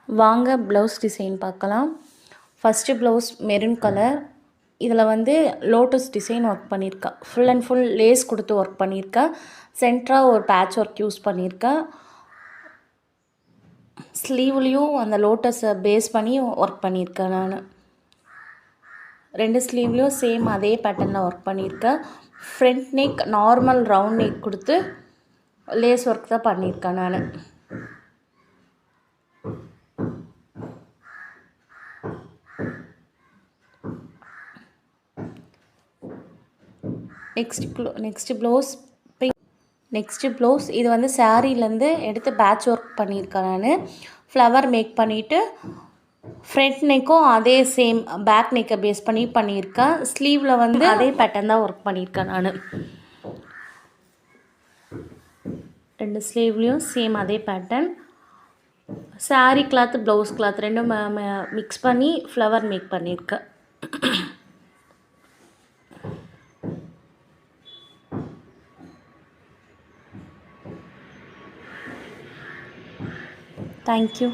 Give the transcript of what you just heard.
வாங்க blouse design பார்க்கலாம். First blouse maroon colour. இதில் வந்து லோட்டஸ் டிசைன் ஒர்க் பண்ணியிருக்கேன். ஃபுல் அண்ட் ஃபுல் லேஸ் கொடுத்து ஒர்க் பண்ணியிருக்கேன். சென்டராக ஒரு பேட்ச் ஒர்க் யூஸ் பண்ணியிருக்கேன். ஸ்லீவ்லேயும் அந்த லோட்டஸை பேஸ் பண்ணி ஒர்க் பண்ணியிருக்கேன் நான். 2 ஸ்லீவ்லேயும் சேம் அதே பேட்டர்னில் ஒர்க் பண்ணியிருக்கேன். Front neck normal round neck கொடுத்து லேஸ் ஒர்க் தான் பண்ணியிருக்கேன் நான். நெக்ஸ்ட்டு ப்ளவுஸ் இது வந்து சாரீலேருந்து எடுத்து பேட்ச் ஒர்க் பண்ணியிருக்கேன் நான். ஃப்ளவர் மேக் பண்ணிவிட்டு ஃப்ரண்ட் நெக்கும் அதே சேம் பேக் நெக்கை பேஸ் பண்ணி பண்ணியிருக்கேன். ஸ்லீவில் வந்து அதே பேட்டர்ன் தான் ஒர்க் பண்ணியிருக்கேன் நான். 2 ஸ்லீவ்லேயும் சேம் அதே pattern. Sari cloth blouse cloth ரெண்டும் மிக்ஸ் பண்ணி ஃப்ளவர் மேக் பண்ணியிருக்கேன். தேங்க்யூ.